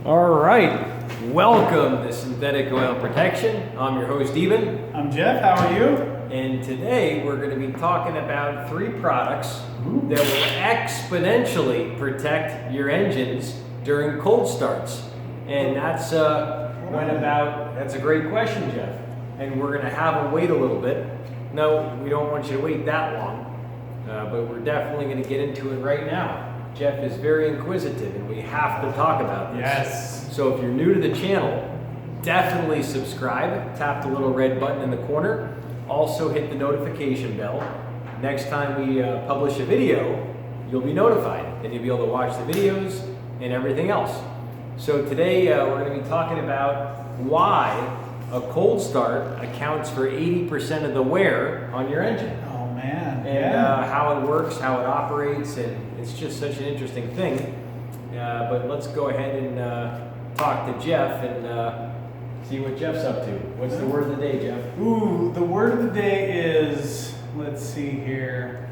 All right, welcome to Synthetic Oil Protection. I'm your host, Eben. I'm Jeff, how are you? And today we're going to be talking about 3 products that will exponentially protect your engines during cold starts. And that's that's a great question, Jeff. And we're going to have them wait a little bit. No, we don't want you to wait that long, but we're definitely going to get into it right now. Jeff is very inquisitive and we have to talk about this. Yes. So if you're new to the channel, definitely subscribe. Tap the little red button in the corner. Also hit the notification bell. Next time we publish a video, you'll be notified and you'll be able to watch the videos and everything else. So today we're going to be talking about why a cold start accounts for 80% of the wear on your engine. Oh man. And how it works, how it operates, and it's just such an interesting thing. But let's go ahead and talk to Jeff and see what Jeff's up to. What's the word of the day, Jeff? Ooh, the word of the day is, let's see here.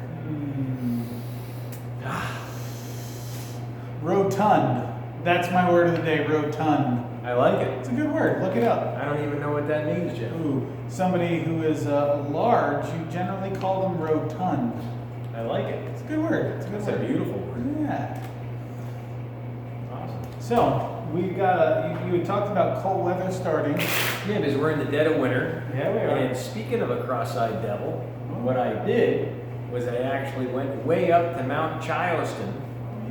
Rotund. That's my word of the day, rotund. I like it. It's a good word, look it up. I don't even know what that means, Jeff. Ooh, somebody who is large, you generally call them rotund. I like it. It's a good word. It's a good It's word. a beautiful word. Yeah. Awesome. So, we've got, you had talked about cold weather starting. Yeah, because we're in the dead of winter. Yeah, we are. And speaking of a cross-eyed devil, what I did was I actually went way up to Mount Charleston,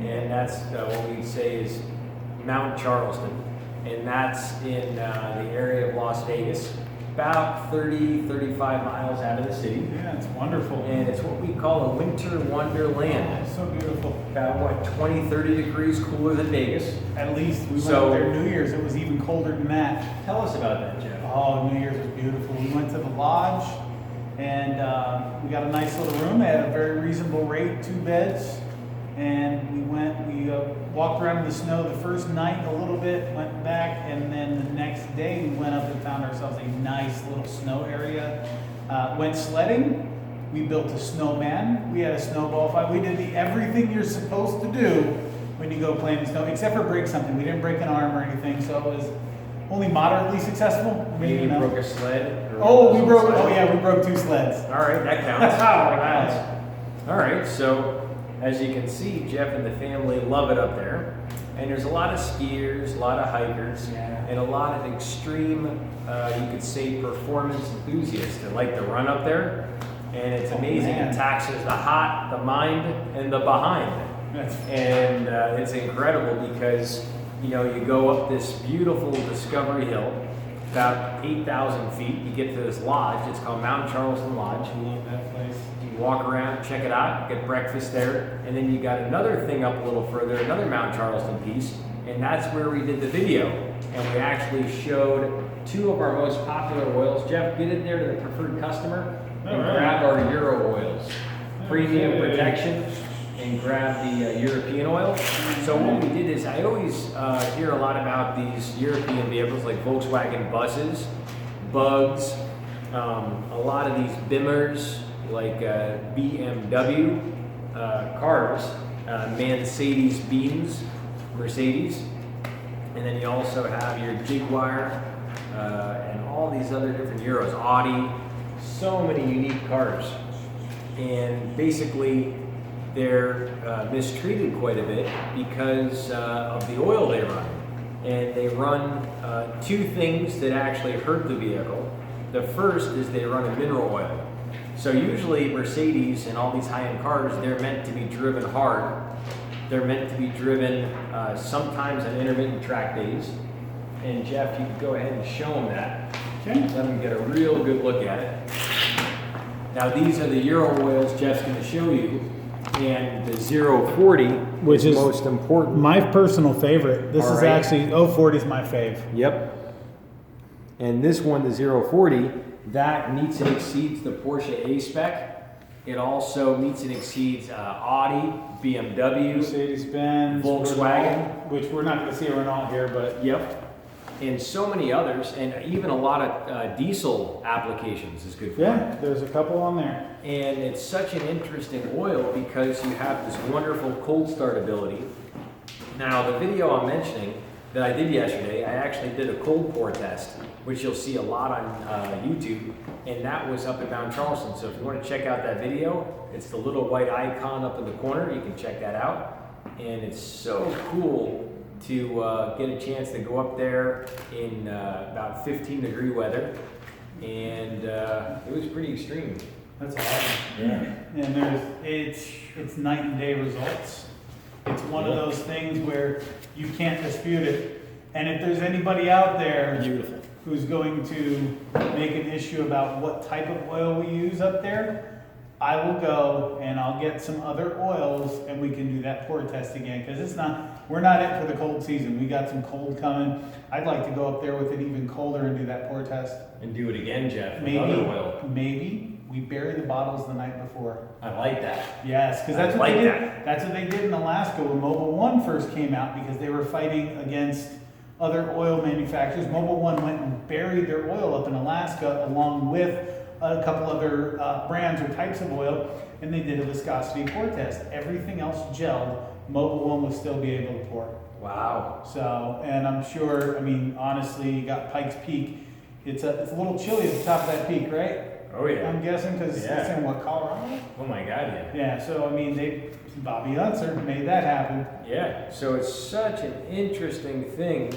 and that's what we'd say is Mount Charleston, and that's in the area of Las Vegas, about 35 miles out of the city. Yeah, it's wonderful. And it's what we call a winter wonderland. Oh, so beautiful. About 20-30 degrees cooler than Vegas. At least we went So- up there New Year's, it was even colder than that. Tell us about that, Jeff. Oh, New Year's was beautiful. We went to the lodge and we got a nice little room. They had a very reasonable rate, 2 beds. And we walked around in the snow the first night a little bit, went back, and then the next day we went up and found ourselves a nice little snow area. Went sledding. We built a snowman. We had a snowball fight. We did everything you're supposed to do when you go play in the snow, except for break something. We didn't break an arm or anything, so it was only moderately successful. Maybe you broke a sled? Oh, we broke 2 sleds. All right, that counts. That counts. All right, so as you can see, Jeff and the family love it up there. And there's a lot of skiers, a lot of hikers, and a lot of extreme, you could say, performance enthusiasts that like to run up there. And it's amazing. It taxes the hot, the mind, and the behind. And it's incredible because, you know, you go up this beautiful Discovery Hill, about 8,000 feet. You get to this lodge. It's called Mount Charleston Lodge. I love that place. You walk around, check it out, get breakfast there, and then you got another thing up a little further, another Mount Charleston piece, and that's where we did the video. And we actually showed 2 of our most popular oils. Jeff, get in there to the preferred customer and grab our Euro oils. Premium protection, and grab the European oil. So what we did is, I always hear a lot about these European vehicles like Volkswagen buses, Bugs, a lot of these Bimmers like BMW cars, Mercedes Beams, Mercedes, and then you also have your Jaguar and all these other different Euros, Audi, so many unique cars. And basically they're mistreated quite a bit because of the oil they run. And they run 2 things that actually hurt the vehicle. The first is they run a mineral oil. So usually Mercedes and all these high-end cars, they're meant to be driven hard. They're meant to be driven sometimes on intermittent track days. And Jeff, you can go ahead and show them that. Okay. Let them get a real good look at it. Now these are the Euro oils Jeff's going to show you. And the 040, which is most important. My personal favorite. This All is right. actually, 040 is my fave. Yep. And this one, the 040, that meets and exceeds the Porsche A-Spec. It also meets and exceeds Audi, BMW, Mercedes-Benz, Volkswagen. Renault, which we're not going to see a Renault here, but Yep. And so many others, and even a lot of diesel applications is good for yeah, there's a couple on there. And it's such an interesting oil because you have this wonderful cold start ability. Now, the video I'm mentioning that I did yesterday, I actually did a cold pour test, which you'll see a lot on YouTube, and that was up at Mount Charleston. So if you want to check out that video, it's the little white icon up in the corner. You can check that out. And it's so cool to get a chance to go up there in about 15-degree weather. And it was pretty extreme. That's awesome. Yeah. And it's night and day results. It's one of those things where you can't dispute it. And if there's anybody out there Beautiful. who's going to make an issue about what type of oil we use up there, I will go and I'll get some other oils and we can do that pour test again. Because we're not in for the cold season. We got some cold coming. I'd like to go up there with it even colder and do that pour test. And do it again, Jeff, with Maybe, other oil. maybe we bury the bottles the night before. I like that. Yes, because that's what they did. That's what they did in Alaska when Mobil1 first came out, because they were fighting against other oil manufacturers. Mobil1 went and buried their oil up in Alaska along with a couple other brands or types of oil, and they did a viscosity pour test. Everything else gelled. Mobil1 will still be able to pour. Wow. So, and I'm sure, I mean, honestly, you got Pikes Peak. It's a little chilly at the top of that peak, right? Oh yeah. I'm guessing because it's in what, Colorado? Oh my God, yeah. Yeah, so I mean, Bobby Unser made that happen. Yeah, so it's such an interesting thing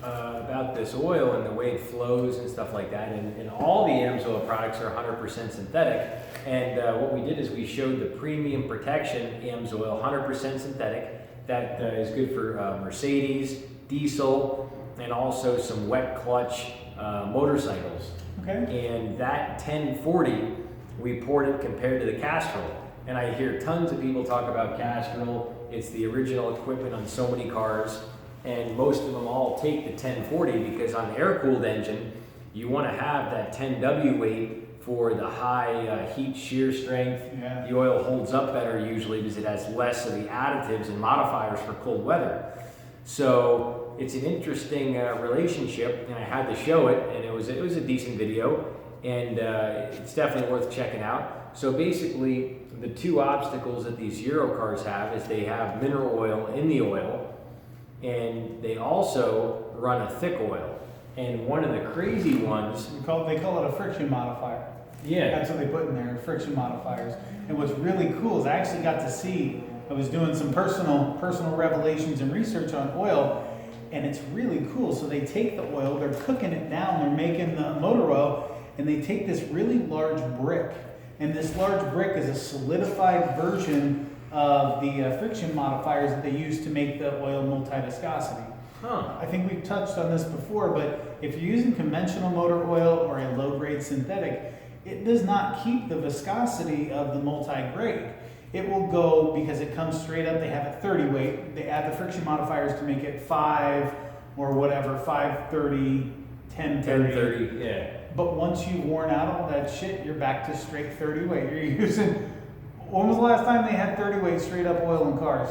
about this oil and the way it flows and stuff like that. And all the AMSOIL products are 100% synthetic. And what we did is we showed the premium protection AMSOIL, 100% synthetic. That is good for Mercedes, diesel, and also some wet clutch motorcycles. Okay. And that 1040, we poured it compared to the Castrol. And I hear tons of people talk about Castrol. It's the original equipment on so many cars. And most of them all take the 1040 because on the air-cooled engine, you want to have that 10W weight for the high heat shear strength. Yeah. The oil holds up better usually because it has less of the additives and modifiers for cold weather. So it's an interesting relationship, and I had to show it, and it was a decent video, and it's definitely worth checking out. So basically, the two obstacles that these Euro cars have is they have mineral oil in the oil, and they also run a thick oil. And one of the crazy ones, They call it a friction modifier. yeah, That's what they put in there, friction modifiers. And what's really cool is I actually got to see, I was doing some personal revelations and research on oil, and it's really cool. So they take the oil, they're cooking it down, they're making the motor oil, and they take this really large brick. And this large brick is a solidified version of the friction modifiers that they use to make the oil multi-viscosity. huh, I think we've touched on this before, but if you're using conventional motor oil or a low-grade synthetic, it does not keep the viscosity of the multi-grade. It will go, because it comes straight up, they have it 30 weight, they add the friction modifiers to make it 5 or whatever, 530, 1030. 1030, yeah. But once you've worn out all that shit, you're back to straight 30 weight. You're using, when was the last time they had 30 weight straight up oil in cars?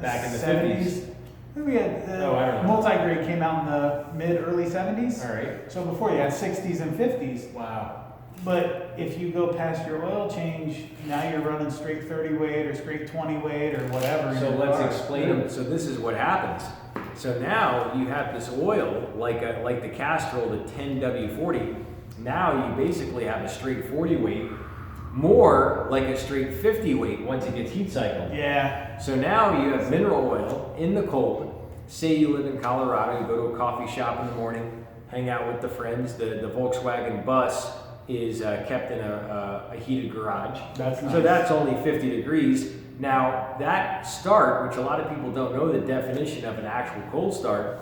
Back in the 70s. We had I don't know. multi-grade came out in the mid-early 70s. All right. So before you had 60s and 50s. Wow. But if you go past your oil change, now you're running straight 30 weight or straight 20 weight or whatever. in So your let's car. explain them. So this is what happens. So now you have this oil, like the Castrol, the 10W40. Now you basically have a straight 40 weight, more like a straight 50 weight once it gets heat cycled. Yeah. So now you have mineral oil in the cold. Say you live in Colorado, you go to a coffee shop in the morning, hang out with the friends. The Volkswagen bus is kept in a heated garage. That's nice. So that's only 50 degrees. Now that start, which a lot of people don't know the definition of an actual cold start,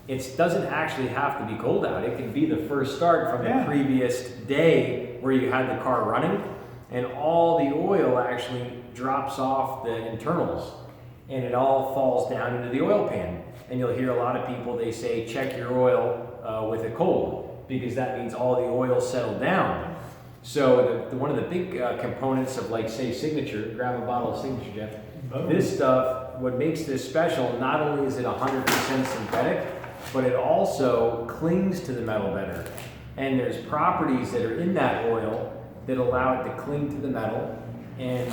it doesn't actually have to be cold out. It can be the first start from the previous day where you had the car running, and all the oil actually drops off the internals and it all falls down into the oil pan. And you'll hear a lot of people, they say, check your oil with a cold, because that means all the oil settled down. So one of the big components of, like, say, Signature, grab a bottle of Signature, Jeff. Oh. This stuff, what makes this special, not only is it 100% synthetic, but it also clings to the metal better. And there's properties that are in that oil that allow it to cling to the metal and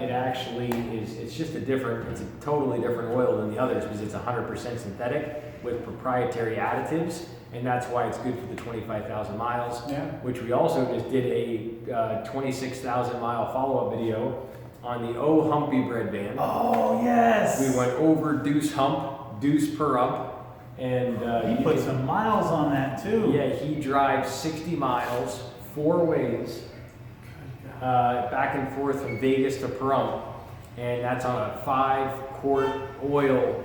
it actually is, it's just it's a totally different oil than the others because it's 100% synthetic with proprietary additives, and that's why it's good for the 25,000 miles, which we also just did a 26,000 mile follow-up video on the O Humpy bread van. Oh, yes! We went over deuce hump, deuce per ump, and he put some miles on that too. Yeah, he drives 60 miles, 4 ways, back and forth from Vegas to Pahrump, and that's on a 5-quart oil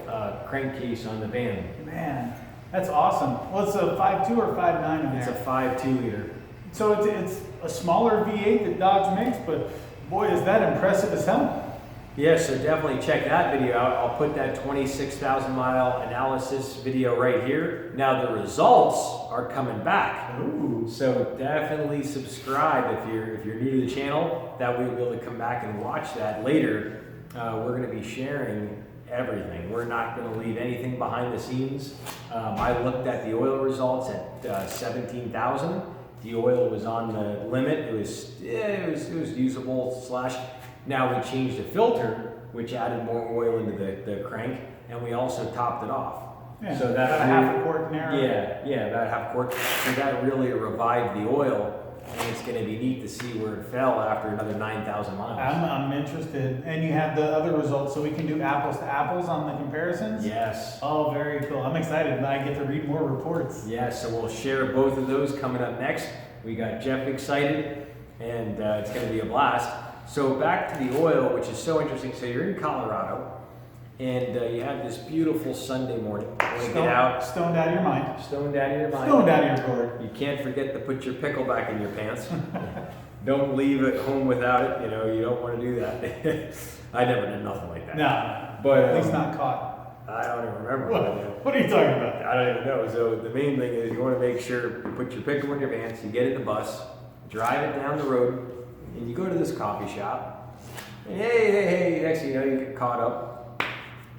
crankcase on the van. Man, that's awesome. Well, it's a 5.2 or 5.9 in there? It's a 5.2 liter. So it's a smaller V8 that Dodge makes, but boy, is that impressive as hell. Yeah, so definitely check that video out. I'll put that 26,000 mile analysis video right here. Now the results are coming back. Ooh. So definitely subscribe if you're new to the channel. That way you'll be able to come back and watch that later. We're gonna be sharing everything. We're not gonna leave anything behind the scenes. I looked at the oil results at 17,000. The oil was on the limit. It was usable / Now we changed the filter, which added more oil into the crank, and we also topped it off. Yeah, so that about a half a quart narrow. Yeah, about a half quart. So that really revived the oil, and it's going to be neat to see where it fell after another 9,000 miles. I'm interested. And you have the other results, so we can do apples to apples on the comparisons? Yes. Oh, very cool. I'm excited. I get to read more reports. Yeah, so we'll share both of those coming up next. We got Jeff excited, and it's going to be a blast. So back to the oil, which is so interesting. So you're in Colorado, and you have this beautiful Sunday morning. You want to get out. Stoned out of your mind. Stoned out of your mind. Stoned out of your gourd. You can't forget to put your pickle back in your pants. Don't leave it home without it. You know, you don't want to do that. I never did nothing like that. No, but at least not caught. I don't even remember what are you talking about? I don't even know. So the main thing is you want to make sure you put your pickle in your pants, you get in the bus, drive it down the road, and you go to this coffee shop, and hey, next thing you know, you get caught up,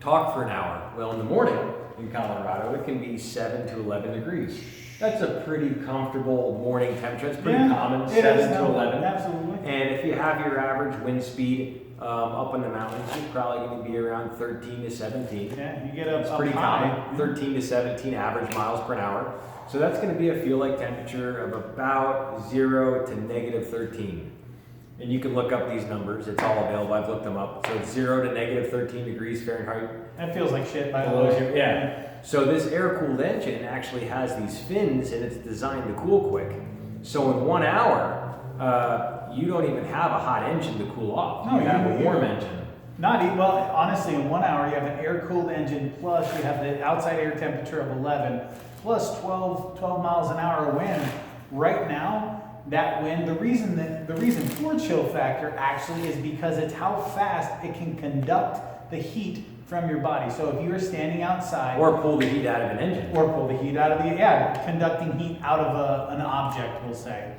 talk for an hour. Well, in the morning in Colorado, it can be 7 to 11 degrees. That's a pretty comfortable morning temperature. It's pretty common, 7 to 11. Absolutely. And if you have your average wind speed up in the mountains, you're probably going to be around 13 to 17. Yeah, you get up. It's pretty high. common, 13 to 17 average miles per hour. So that's going to be a feel-like temperature of about 0 to negative 13. And you can look up these numbers. It's all available. I've looked them up. So it's 0 to negative 13 degrees Fahrenheit. That feels like shit, by the way. Yeah. So this air-cooled engine actually has these fins, and it's designed to cool quick. So in 1 hour, you don't even have a hot engine to cool off. No, you have a warm engine. Well, honestly, in 1 hour, you have an air-cooled engine, plus you have the outside air temperature of 11, plus 12 miles an hour wind. Right now, that wind, the reason for chill factor actually is because it's how fast it can conduct the heat from your body. So if you're standing outside, or pull the heat out of an engine, or pull the heat out of conducting heat out of an object, we'll say.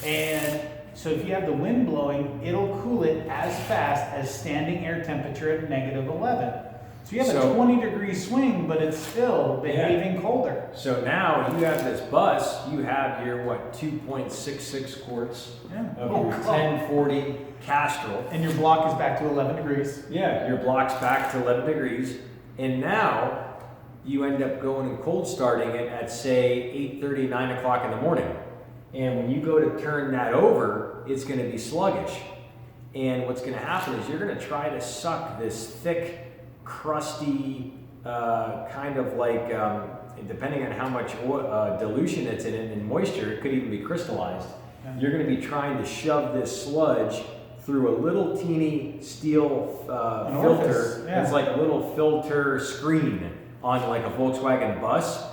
And so if you have the wind blowing, it'll cool it as fast as standing air temperature at negative 11. So you have a 20-degree swing, but it's still behaving colder. So now you have this bus, you have your, 2.66 quarts of your 1040 Castrol. And your block is back to 11 degrees. Yeah, your block's back to 11 degrees. And now you end up going and cold starting it at, say, 8:30, 9 o'clock in the morning. And when you go to turn that over, it's going to be sluggish. And what's going to happen is you're going to try to suck this thick, crusty, kind of like, depending on how much dilution it's in it and moisture, it could even be crystallized. Yeah. You're going to be trying to shove this sludge through a little teeny steel filter. Yeah. It's like a little filter screen on like a Volkswagen bus.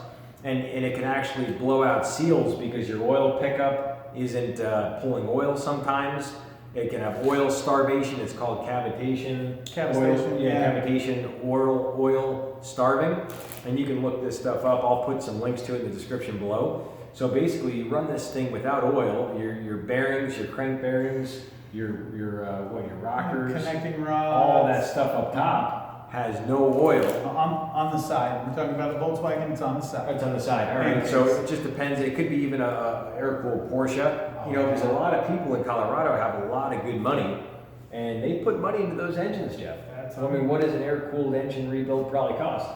And it can actually blow out seals because your oil pickup isn't pulling oil sometimes. It can have oil starvation. It's called cavitation. Cavitation oil starving. And you can look this stuff up. I'll put some links to it in the description below. So basically, you run this thing without oil. Your bearings, your crank bearings, your rockers, connecting rods, all that stuff up top has no oil. On the side. We're talking about the Volkswagen. It's on the side. It's on the side. All right. So it just depends. It could be even a air-cooled Porsche. You know, because a lot of people in Colorado have a lot of good money, And they put money into those engines, Jeff. I mean, what does an air-cooled engine rebuild probably cost?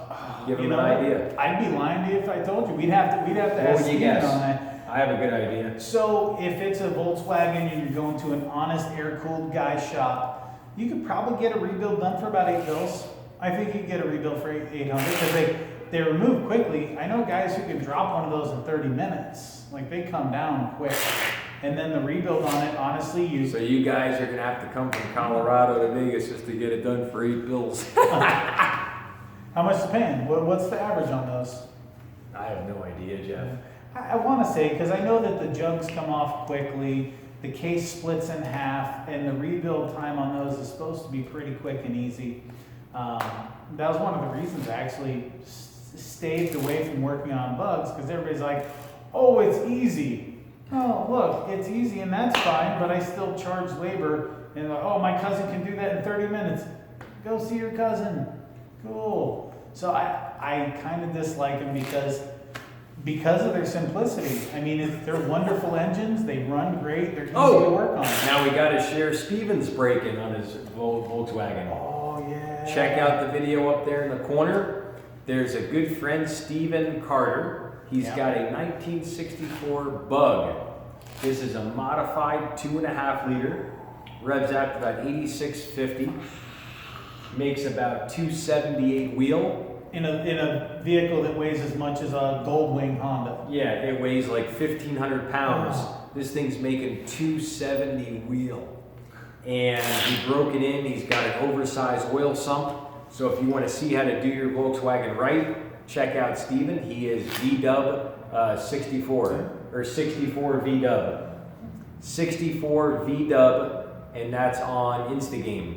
Give them an idea. I'd be lying to you if I told you. We'd have to ask Steven on that. I have a good idea. So if it's a Volkswagen and you're going to an honest air-cooled guy shop, you could probably get a rebuild done for about $8. I think you could get a rebuild for $800 because they remove quickly. I know guys who can drop one of those in 30 minutes. Like they come down quick. And then the rebuild on it, honestly, So you guys are gonna have to come from Colorado to Vegas just to get it done for $8. How much is it paying? What's the average on those? I have no idea, Jeff. I want to say, because I know that the jugs come off quickly, the case splits in half, and the rebuild time on those is supposed to be pretty quick and easy. That was one of the reasons I actually stayed away from working on bugs, because everybody's like, oh, it's easy. Oh, look, it's easy and that's fine, but I still charge labor. And oh, my cousin can do that in 30 minutes. Go see your cousin. Cool. So I kind of dislike them because of their simplicity. I mean, they're wonderful engines. They run great. They're easy to work on. Now we got to share Steven's break-in on his Volkswagen. Oh, yeah. Check out the video up there in the corner. There's a good friend, Steven Carter. He's got a 1964 Bug. This is a modified 2.5 liter. Revs out to about 8650. Makes about 278 wheel. In a vehicle that weighs as much as a Goldwing Honda. Yeah, it weighs like 1,500 pounds. This thing's making 270 wheel. And he broke it in. He's got an oversized oil sump. So if you want to see how to do your Volkswagen right, check out Steven. He is VW 64 or 64 VW. 64 VW, and that's on Instagame.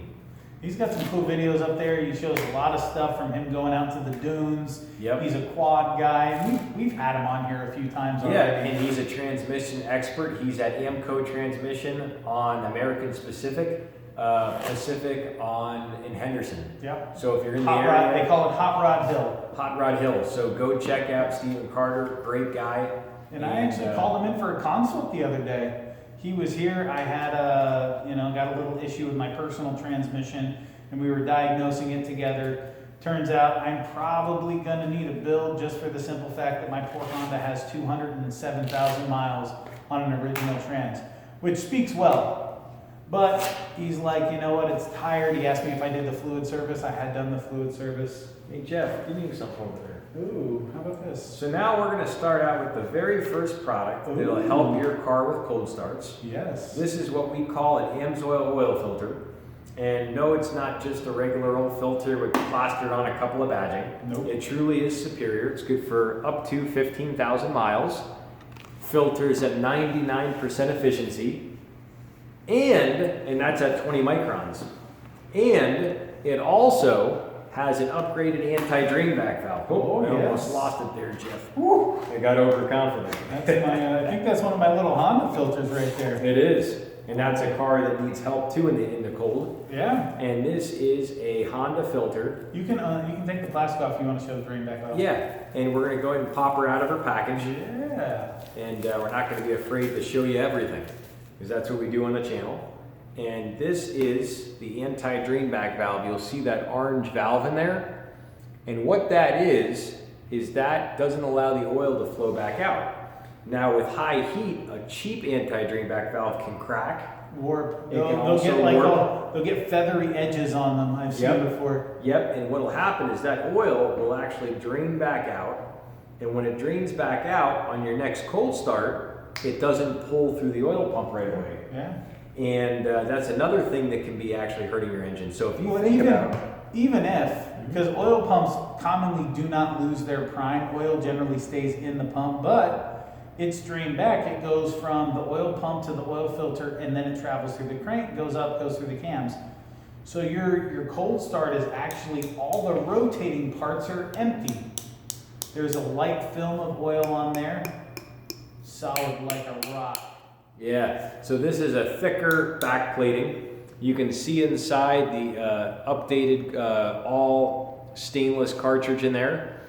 He's got some cool videos up there. He shows a lot of stuff from him going out to the dunes. Yep. He's a quad guy. We've had him on here a few times already. Yeah, and he's a transmission expert. He's at AMCO Transmission on American Pacific in Henderson. Yep. So if you're in Hot the area, rod, they call it Hot Rod Hill. Hot Rod Hill. So go check out Steven Carter, great guy. And I actually called him in for a consult the other day. He was here. I had got a little issue with my personal transmission, and we were diagnosing it together. Turns out I'm probably gonna need a build just for the simple fact that my poor Honda has 207,000 miles on an original trans, which speaks well. But he's like, you know what, it's tired. He asked me if I did the fluid service. I had done the fluid service. Hey Jeff, give me something over there. Ooh, how about this? So now we're going to start out with the very first product that'll help your car with cold starts. Yes. This is what we call an AMSOIL oil filter. And no, it's not just a regular old filter with plastered on a couple of badging. Nope. It truly is superior. It's good for up to 15,000 miles. Filters at 99% efficiency. And that's at 20 microns. And it also has an upgraded anti-drain back valve. I almost lost it there, Jeff. Woo. I got overconfident. That's I think that's one of my little Honda filters right there. It is. And that's a car that needs help too in the cold. Yeah. And this is a Honda filter. You can take the plastic off if you want to show the drain back valve. Yeah. And we're going to go ahead and pop her out of her package. Yeah. And we're not going to be afraid to show you everything, because that's what we do on the channel. And this is the anti-drain back valve. You'll see that orange valve in there. And what that is that doesn't allow the oil to flow back out. Now with high heat, a cheap anti-drain back valve can crack. Warp. They'll get feathery edges on them. I've seen before. Yep, and what will happen is that oil will actually drain back out. And when it drains back out on your next cold start, it doesn't pull through the oil pump right away. Yeah. And that's another thing that can be actually hurting your engine. So if you even if, because oil pumps commonly do not lose their prime, oil generally stays in the pump, but it's drained back. It goes from the oil pump to the oil filter, and then it travels through the crank, goes up, goes through the cams. So your cold start is actually, all the rotating parts are empty. There's a light film of oil on there, solid like a rock. Yeah, so this is a thicker back plating. You can see inside the updated all stainless cartridge in there.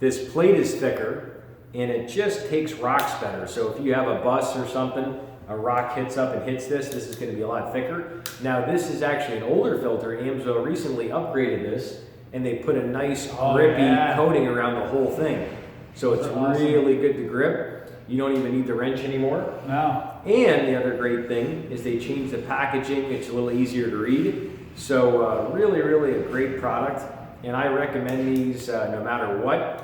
This plate is thicker and it just takes rocks better. So if you have a bus or something a rock hits up and hits this is going to be a lot thicker. Now this is actually an older filter. AMSOIL recently upgraded this, and they put a nice grippy coating around the whole thing. So it's really good to grip. You don't even need the wrench anymore. No. And the other great thing is they changed the packaging. It's a little easier to read. So really, really a great product. And I recommend these no matter what.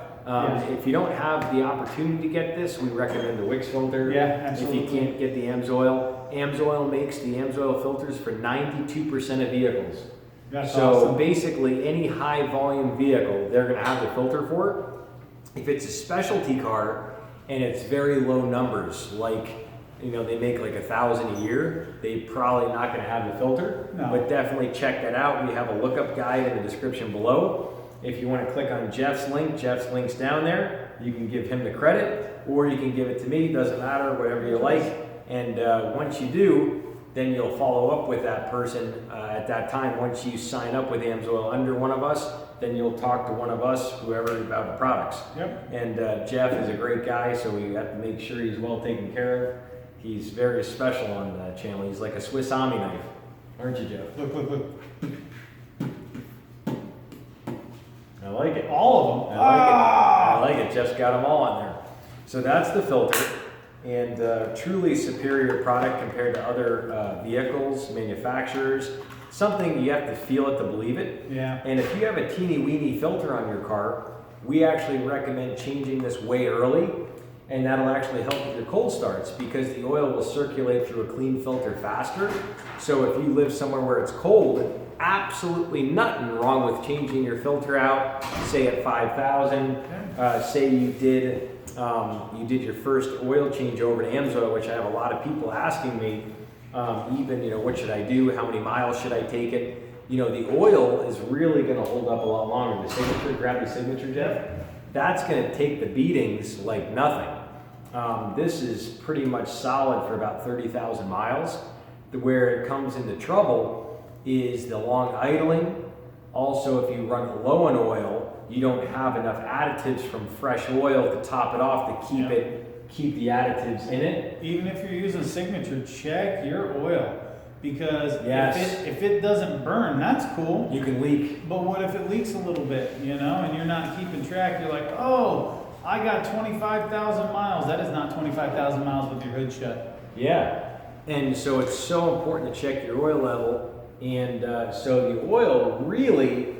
If you don't have the opportunity to get this, we recommend the Wix filter. Yeah, absolutely. If you can't get the AMSOIL, AMSOIL makes the AMSOIL filters for 92% of vehicles. That's so awesome. basically any high volume vehicle, they're gonna have the filter for. If it's a specialty car and it's very low numbers, like, you know, they make like 1,000 a year, they probably not gonna have the filter, but definitely check that out. We have a lookup guide in the description below. If you want to click on Jeff's link's down there. You can give him the credit, or you can give it to me, doesn't matter, whatever you like. And once you do, then you'll follow up with that person at that time. Once you sign up with AMSOIL under one of us, then you'll talk to one of us, whoever, about the products. Yep. And Jeff is a great guy, so we have to make sure he's well taken care of. He's very special on the channel. He's like a Swiss Army knife, aren't you, Jeff? Look, look, look. I like it. All of them. I like it. Jeff's got them all on there. So that's the filter, and truly superior product compared to other vehicles, manufacturers. Something you have to feel it to believe it. Yeah. And if you have a teeny weeny filter on your car, we actually recommend changing this way early, and that'll actually help with your cold starts because the oil will circulate through a clean filter faster. So if you live somewhere where it's cold, absolutely nothing wrong with changing your filter out, say at 5,000. Say you did your first oil change over to AMSOIL, which I have a lot of people asking me, even, you know, what should I do? How many miles should I take it? You know, the oil is really gonna hold up a lot longer. The Signature, grab the Signature, Jeff. That's gonna take the beatings like nothing. This is pretty much solid for about 30,000 miles. Where it comes into trouble is the long idling. Also, if you run low on oil, you don't have enough additives from fresh oil to top it off to keep the additives in it. Even if you're using Signature, check your oil. Because Yes. if it doesn't burn, that's cool. You can leak. But what if it leaks a little bit, you know, and you're not keeping track? You're like, oh, I got 25,000 miles. That is not 25,000 miles with your hood shut. Yeah. And so it's so important to check your oil level. And so the oil really,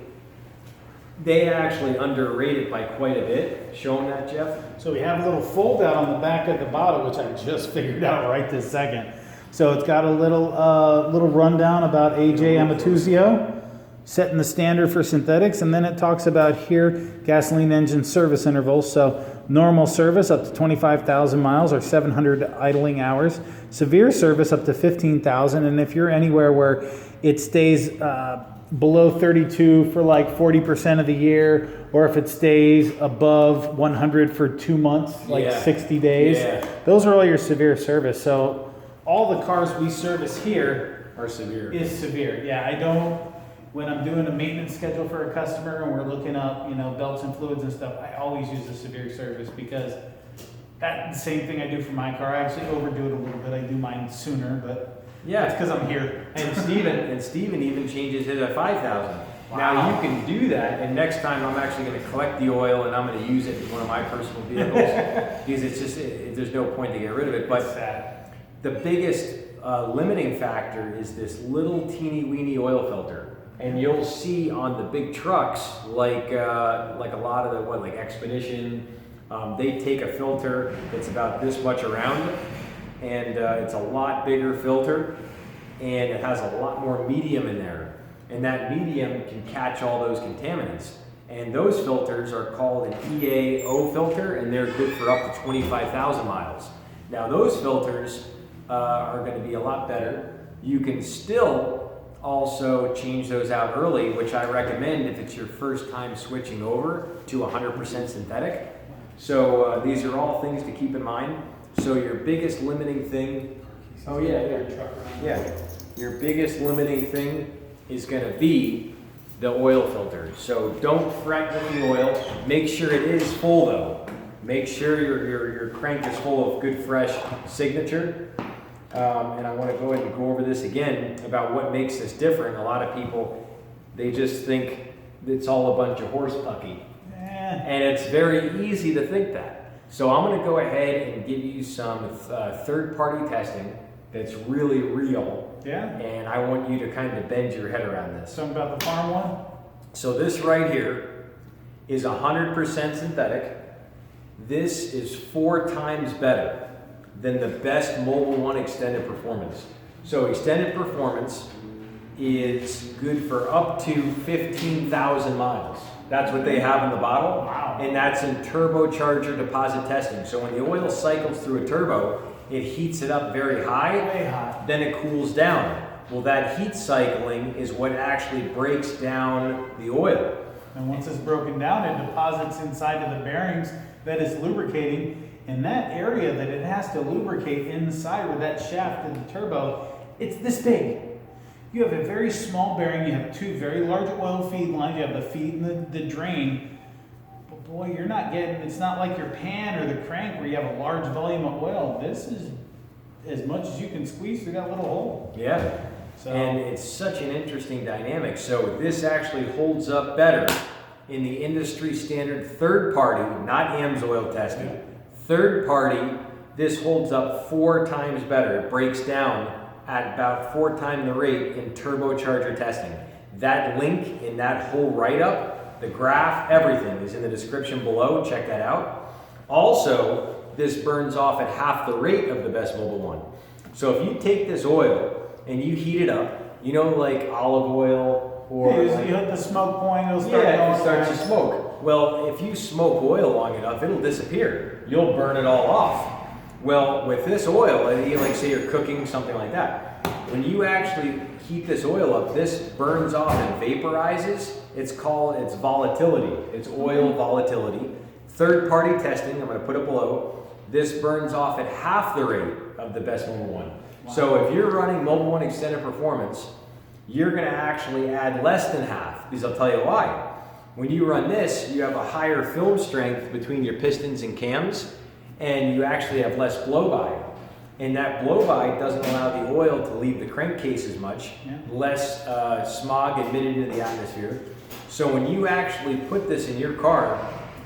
they actually underrate it by quite a bit. Showing that, Jeff? So we have a little fold out on the back of the bottle, which I just figured out right this second. So it's got a little rundown about AJ Amatuzio, setting the standard for synthetics, and then it talks about here gasoline engine service intervals. So normal service up to 25,000 miles or 700 idling hours. Severe service up to 15,000, and if you're anywhere where it stays below 32 for like 40% of the year, or if it stays above 100 for 2 months, like 60 days, those are all your severe service. So all the cars we service here are severe. Is severe. Yeah, I don't, when I'm doing a maintenance schedule for a customer and we're looking up, you know, belts and fluids and stuff, I always use the severe service because that's the same thing I do for my car. I actually overdo it a little bit. I do mine sooner, but it's because I'm here. And Steven even changes his at 5,000. Wow. Now you can do that, and next time I'm actually going to collect the oil and I'm going to use it in one of my personal vehicles because it's just there's no point to get rid of it. But the biggest limiting factor is this little teeny weeny oil filter, and you'll see on the big trucks like a lot of the like Expedition, they take a filter that's about this much around, and it's a lot bigger filter, and it has a lot more medium in there, and that medium can catch all those contaminants. And those filters are called an EAO filter, and they're good for up to 25,000 miles. Now those filters are going to be a lot better. You can still also change those out early, which I recommend if it's your first time switching over to 100% synthetic. So these are all things to keep in mind. So your biggest limiting thing, your biggest limiting thing is going to be the oil filter. So don't fret with the oil. Make sure it is full though. Make sure your crank is full of good fresh Signature. And I want to go ahead and go over this again about what makes this different. A lot of people, they just think it's all a bunch of horse pucky. And it's very easy to think that. So I'm going to go ahead and give you some third-party testing that's really real. Yeah. And I want you to kind of bend your head around this. Something about the farm one? So this right here is 100% synthetic. This is 4 times better than the best Mobil1 Extended Performance. So Extended Performance is good for up to 15,000 miles. That's what they have in the bottle. Wow. And that's in turbocharger deposit testing. So when the oil cycles through a turbo, it heats it up very high, Way hot. then it cools down. Well, that heat cycling is what actually breaks down the oil. And once it's broken down, it deposits inside of the bearings that is lubricating. And that area that it has to lubricate inside with that shaft of the turbo, it's this big. You have a very small bearing, you have 2 very large oil feed lines, you have the feed and the drain. But boy, you're not getting, it's not like your pan or the crank where you have a large volume of oil. This is as much as you can squeeze through that little hole. Yeah. So, And it's such an interesting dynamic. So this actually holds up better in the industry standard third party, not AMSOIL testing. Third party, this holds up 4 times better. It breaks down at about 4 times the rate in turbocharger testing. That link in that whole write-up, the graph, everything is in the description below. Check that out. Also, this burns off at half the rate of the best Mobil1. So if you take this oil and you heat it up, you know, like olive oil or you like, hit the smoke point, it'll start yeah, going. it starts to smoke. Well, if you smoke oil long enough, it'll disappear. You'll burn it all off. Well, with this oil, like say you're cooking something like that, when you actually heat this oil up, this burns off and vaporizes. It's volatility. It's oil volatility. Third-party testing, I'm going to put it below. This burns off at half the rate of the best Mobil1. Wow. So if you're running Mobil1 Extended Performance, you're going to actually add less than half, because I'll tell you why. When you run this, you have a higher film strength between your pistons and cams, and you actually have less blow-by. And that blow-by doesn't allow the oil to leave the crankcase as much, less smog emitted into the atmosphere. So when you actually put this in your car,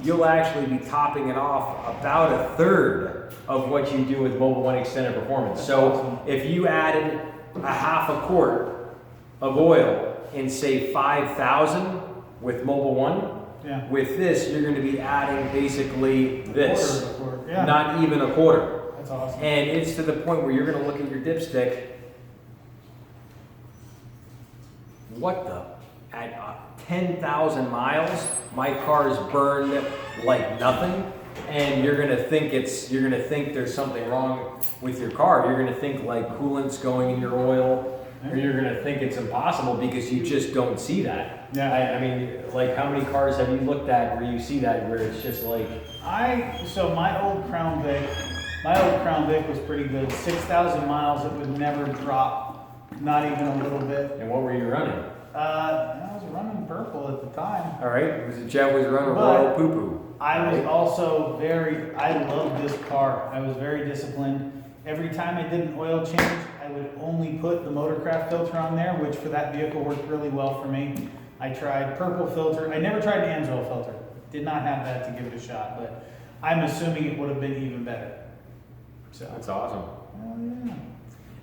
you'll actually be topping it off about 1/3 of what you do with Mobil1 Extended Performance. So if you added a half a quart of oil in say 5,000 with Mobil1, with this you're going to be adding basically this, not even a quarter. That's awesome. And it's to the point where you're going to look at your dipstick. What the? At 10,000 miles, my car's burned like nothing, and you're going to think there's something wrong with your car. You're going to think like coolant's going in your oil, or you're going to think it's impossible because you just don't see that. Yeah. I mean, like how many cars have you looked at where you see that where it's just like? So my old Crown Vic was pretty good. 6,000 miles, it would never drop, not even a little bit. And what were you running? I was running purple at the time. All right, Jeff was running But royal poo-poo. I was also I loved this car. I was very disciplined. Every time I did an oil change, I would only put the Motorcraft filter on there, which for that vehicle worked really well for me. I tried purple filter. I never tried an AMSOIL filter. Did not have that to give it a shot, but I'm assuming it would have been even better. So That's awesome. oh yeah.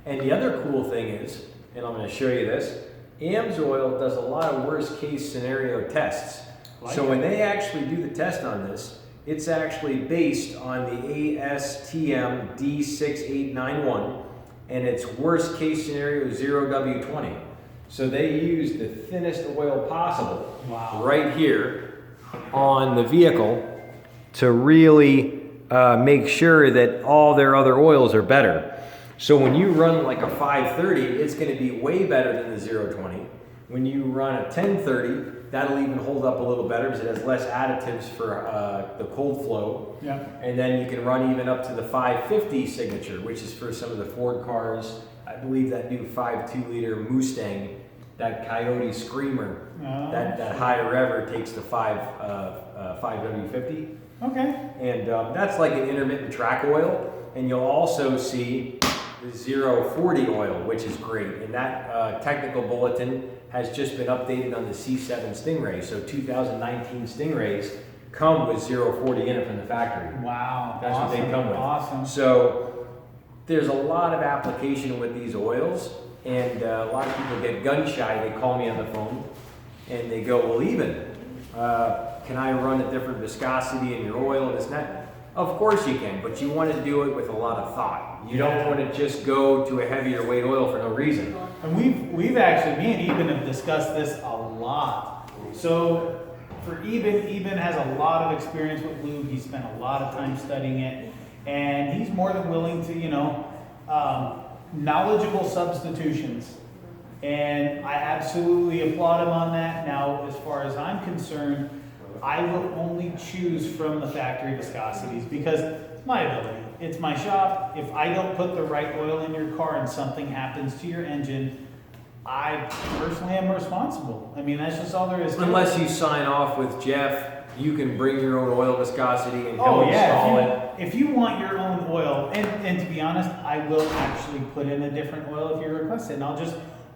And the other cool thing is, and I'm going to show you this, AMSOIL does a lot of worst case scenario tests. So when they actually do the test on this, it's actually based on the ASTM D6891, and its worst case scenario is 0W20. So they use the thinnest oil possible right here on the vehicle to really make sure that all their other oils are better. So when you run like a 530, it's going to be way better than the 020. When you run a 1030, that'll even hold up a little better because it has less additives for the cold flow. Yeah. And then you can run even up to the 550 Signature, which is for some of the Ford cars. I believe that new 5.2 liter Mustang, that Coyote Screamer, that high rever takes the 5W50. Okay. And that's like an intermittent track oil. And you'll also see the 040 oil, which is great. And that technical bulletin has just been updated on the C7 Stingray. So 2019 Stingrays come with 040 in it from the factory. Wow. That's awesome. what they come with. Awesome. So there's a lot of application with these oils, and a lot of people get gun shy. They call me on the phone and they go, well, Eben, can I run a different viscosity in your oil and this and that? Of course you can, but you want to do it with a lot of thought. You don't want to just go to a heavier weight oil for no reason. And we've actually, me and Eben have discussed this a lot. So for Eben has a lot of experience with lube. He spent a lot of time studying it, and he's more than willing to, knowledgeable substitutions. And I absolutely applaud him on that. Now, as far as I'm concerned, I will only choose from the factory viscosities because it's my ability. It's my shop. If I don't put the right oil in your car and something happens to your engine, I personally am responsible. I mean, that's just all there is to it. Unless you sign off with Jeff, you can bring your own oil viscosity and he'll install it. If you want your own oil, and to be honest, I will actually put in a different oil if you request it. And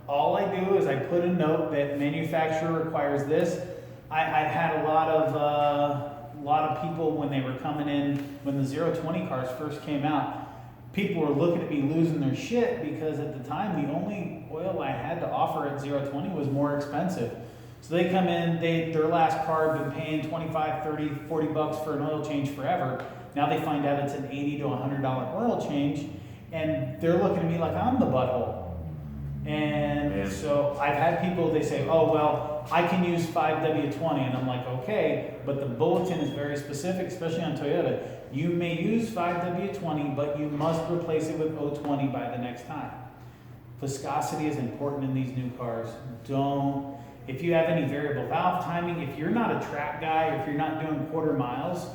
all I do is I put a note that manufacturer requires this. I've had a lot of people when they were coming in, when the 020 cars first came out, people were looking at me losing their shit because at the time the only oil I had to offer at 020 was more expensive. So they come in, their last car had been paying 25, 30, 40 bucks for an oil change forever. Now they find out it's an $80 to $100 oil change, and they're looking at me like I'm the butthole. And so I've had people, they say, oh, well, I can use 5W20. And I'm like, okay, but the bulletin is very specific, especially on Toyota. You may use 5W20, but you must replace it with O20 by the next time. Viscosity is important in these new cars. If you have any variable valve timing, if you're not a track guy, if you're not doing quarter miles,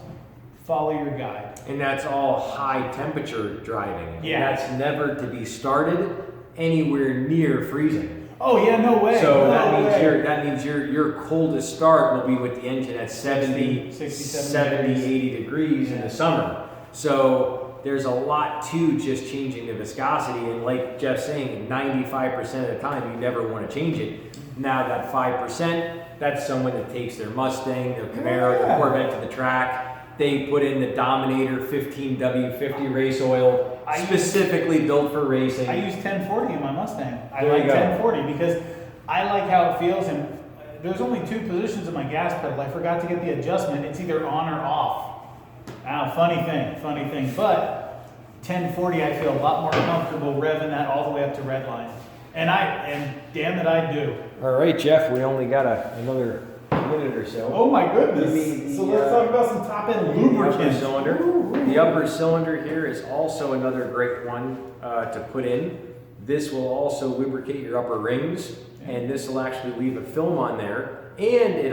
follow your guide. And that's all high temperature driving. Yeah. That's never to be started anywhere near freezing. Oh yeah, no way. So No that means your coldest start will be with the engine at 70, 80 degrees in the summer. So there's a lot to just changing the viscosity, and like Jeff's saying, 95% of the time you never want to change it. Now that 5%, that's someone that takes their Mustang, their Camaro, their Corvette to the track. They put in the Dominator 15W50 race oil, specifically built for racing. I use 1040 in my Mustang. I There like you go. 1040 because I like how it feels, and there's only two positions in my gas pedal. I forgot to get the adjustment. It's either on or off. Funny thing. But 1040, I feel a lot more comfortable revving that all the way up to red line. And damn it, I do. All right, Jeff, we only got another minute or so. Oh my goodness. So let's talk about some top-end lubricants. The upper cylinder here is also another great one to put in. This will also lubricate your upper rings, and this will actually leave a film on there, and it